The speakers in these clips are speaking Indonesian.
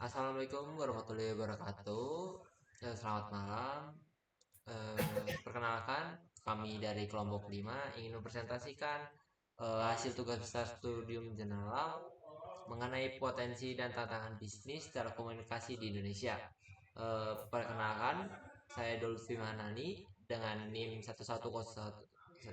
Assalamualaikum warahmatullahi wabarakatuh. Selamat malam. Perkenalkan, kami dari kelompok 5 ingin mempresentasikan hasil tugas besar studium jurnal mengenai potensi dan tantangan bisnis telekomunikasi di Indonesia. Perkenalkan, saya Dolfi Manani dengan NIM 11012230005.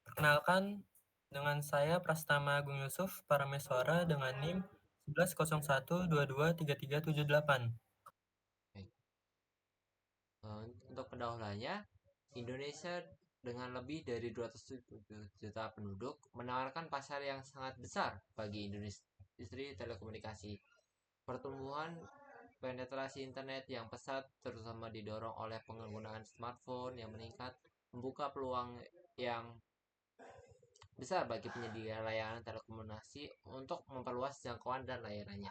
Perkenalkan, dengan saya Prastama Agung Yusuf Parameswara dengan NIM 1101223378. Untuk pendahuluannya, Indonesia dengan lebih dari 207 juta penduduk menawarkan pasar yang sangat besar bagi industri telekomunikasi. Pertumbuhan penetrasi internet yang pesat terutama didorong oleh penggunaan smartphone yang meningkat membuka peluang yang besar bagi penyedia layanan telekomunikasi untuk memperluas jangkauan dan layanannya.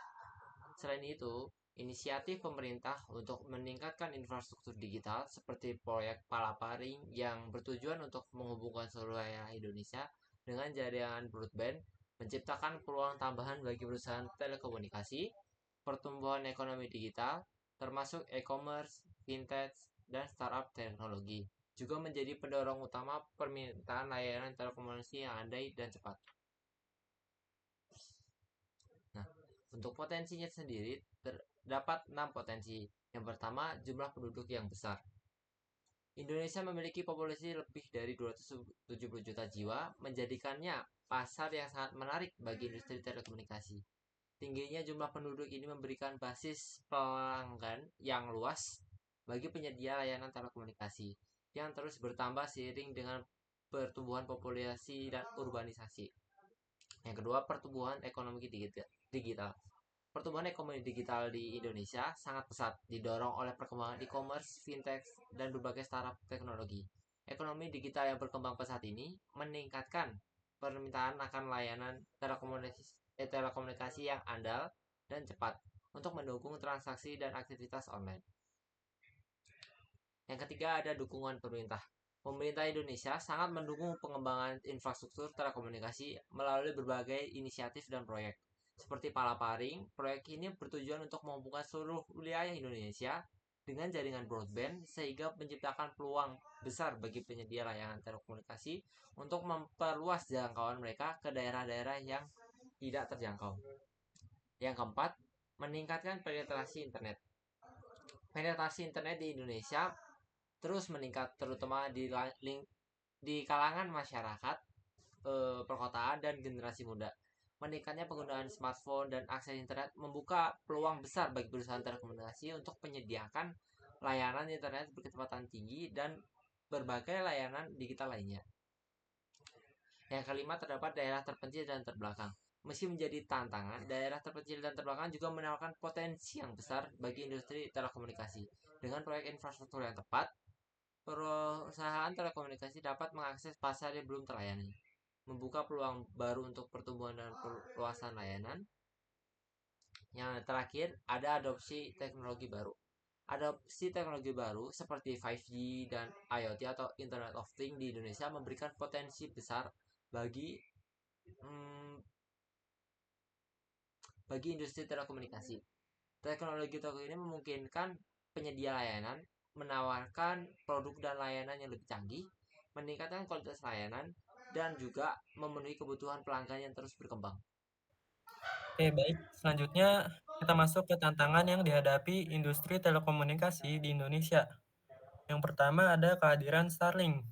Selain itu, inisiatif pemerintah untuk meningkatkan infrastruktur digital seperti proyek Palaparing yang bertujuan untuk menghubungkan seluruh daerah Indonesia dengan jaringan broadband menciptakan peluang tambahan bagi perusahaan telekomunikasi, pertumbuhan ekonomi digital, termasuk e-commerce, fintech, dan startup teknologi, juga menjadi pendorong utama permintaan layanan telekomunikasi yang andai dan cepat. Nah, untuk potensinya sendiri terdapat 6 potensi. Yang pertama, jumlah penduduk yang besar. Indonesia memiliki populasi lebih dari 270 juta jiwa, menjadikannya pasar yang sangat menarik bagi industri telekomunikasi. Tingginya jumlah penduduk ini memberikan basis pelanggan yang luas bagi penyedia layanan telekomunikasi yang terus bertambah seiring dengan pertumbuhan populasi dan urbanisasi. Yang kedua, pertumbuhan ekonomi digital. Pertumbuhan ekonomi digital di Indonesia sangat pesat, didorong oleh perkembangan e-commerce, fintech, dan berbagai startup teknologi. Ekonomi digital yang berkembang pesat ini meningkatkan permintaan akan layanan telekomunikasi yang andal dan cepat untuk mendukung transaksi dan aktivitas online. Yang ketiga ada dukungan pemerintah. Pemerintah Indonesia sangat mendukung pengembangan infrastruktur telekomunikasi melalui berbagai inisiatif dan proyek. Seperti Palaparing, proyek ini bertujuan untuk menghubungkan seluruh wilayah Indonesia dengan jaringan broadband sehingga menciptakan peluang besar bagi penyedia layanan telekomunikasi untuk memperluas jangkauan mereka ke daerah-daerah yang tidak terjangkau. Yang keempat, meningkatkan penetrasi internet. Penetrasi internet di Indonesia terus meningkat terutama di kalangan masyarakat perkotaan dan generasi muda. Meningkatnya penggunaan smartphone dan akses internet membuka peluang besar bagi perusahaan telekomunikasi untuk menyediakan layanan internet berkecepatan tinggi dan berbagai layanan digital lainnya. Yang kelima terdapat daerah terpencil dan terbelakang. Meski menjadi tantangan, daerah terpencil dan terbelakang juga menawarkan potensi yang besar bagi industri telekomunikasi. Dengan proyek infrastruktur yang tepat, perusahaan telekomunikasi dapat mengakses pasar yang belum terlayani, membuka peluang baru untuk pertumbuhan dan perluasan layanan. Yang terakhir, ada adopsi teknologi baru. Adopsi teknologi baru seperti 5G dan IoT atau Internet of Things di Indonesia memberikan potensi besar bagi hmm, bagi industri telekomunikasi. Teknologi ini memungkinkan penyedia layanan menawarkan produk dan layanan yang lebih canggih, meningkatkan kualitas layanan, dan juga memenuhi kebutuhan pelanggan yang terus berkembang. Oke, baik. Selanjutnya kita masuk ke tantangan yang dihadapi industri telekomunikasi di Indonesia. Yang pertama ada kehadiran Starlink.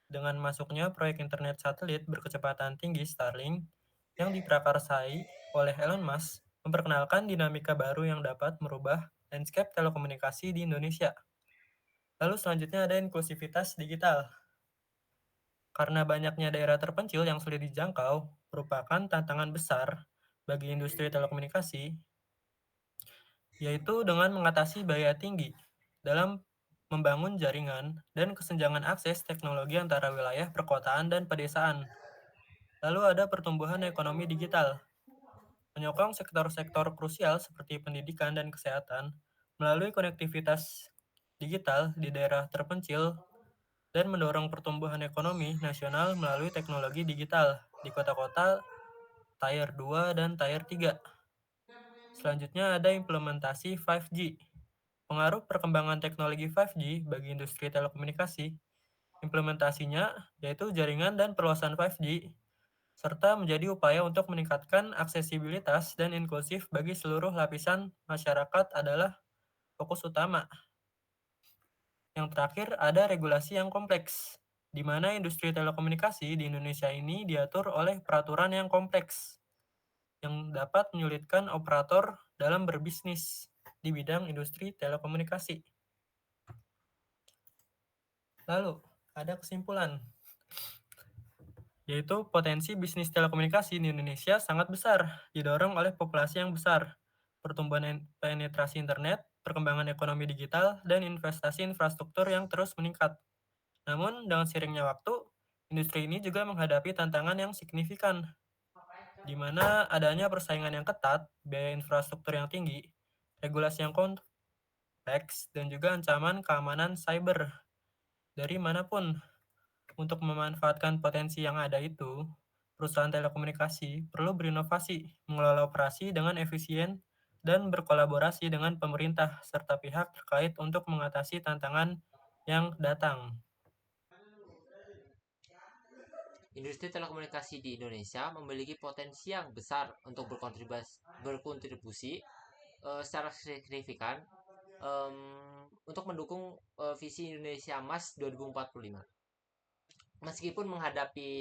Dengan masuknya proyek internet satelit berkecepatan tinggi Starlink yang diprakarsai oleh Elon Musk, memperkenalkan dinamika baru yang dapat merubah landscape telekomunikasi di Indonesia. Lalu selanjutnya ada inklusivitas digital. Karena banyaknya daerah terpencil yang sulit dijangkau, merupakan tantangan besar bagi industri telekomunikasi, yaitu dengan mengatasi biaya tinggi dalam membangun jaringan dan kesenjangan akses teknologi antara wilayah perkotaan dan pedesaan. Lalu ada pertumbuhan ekonomi digital, menyokong sektor-sektor krusial seperti pendidikan dan kesehatan melalui konektivitas digital di daerah terpencil dan mendorong pertumbuhan ekonomi nasional melalui teknologi digital di kota-kota Tier 2, dan Tier 3. Selanjutnya ada implementasi 5G. Pengaruh perkembangan teknologi 5G bagi industri telekomunikasi. Implementasinya yaitu jaringan dan perluasan 5G, serta menjadi upaya untuk meningkatkan aksesibilitas dan inklusif bagi seluruh lapisan masyarakat adalah fokus utama. Yang terakhir ada regulasi yang kompleks, di mana industri telekomunikasi di Indonesia ini diatur oleh peraturan yang kompleks, yang dapat menyulitkan operator dalam berbisnis di bidang industri telekomunikasi. Lalu, ada kesimpulan, yaitu potensi bisnis telekomunikasi di Indonesia sangat besar, didorong oleh populasi yang besar, pertumbuhan penetrasi internet, perkembangan ekonomi digital, dan investasi infrastruktur yang terus meningkat. Namun, dengan seiringnya waktu, industri ini juga menghadapi tantangan yang signifikan, di mana adanya persaingan yang ketat, biaya infrastruktur yang tinggi, regulasi yang kompleks, dan juga ancaman keamanan cyber dari manapun. Untuk memanfaatkan potensi yang ada itu, perusahaan telekomunikasi perlu berinovasi, mengelola operasi dengan efisien, dan berkolaborasi dengan pemerintah serta pihak terkait untuk mengatasi tantangan yang datang. Industri telekomunikasi di Indonesia memiliki potensi yang besar untuk berkontribusi secara signifikan untuk mendukung visi Indonesia Emas 2045. Meskipun menghadapi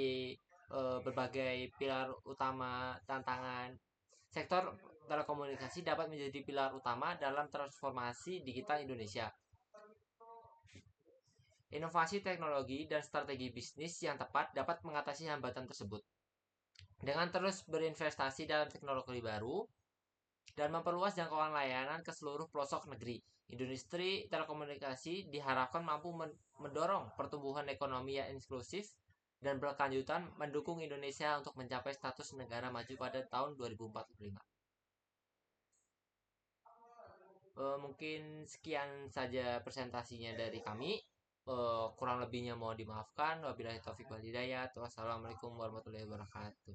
berbagai pilar utama tantangan, sektor telekomunikasi dapat menjadi pilar utama dalam transformasi digital Indonesia. Inovasi teknologi dan strategi bisnis yang tepat dapat mengatasi hambatan tersebut. Dengan terus berinvestasi dalam teknologi baru dan memperluas jangkauan layanan ke seluruh pelosok negeri, industri telekomunikasi diharapkan mampu mendorong pertumbuhan ekonomi yang inklusif dan berkelanjutan, mendukung Indonesia untuk mencapai status negara maju pada tahun 2045. Mungkin sekian saja presentasinya dari kami. Kurang lebihnya mohon dimaafkan. Wabillahi taufiq wal hidayah. Wassalamualaikum warahmatullahi wabarakatuh.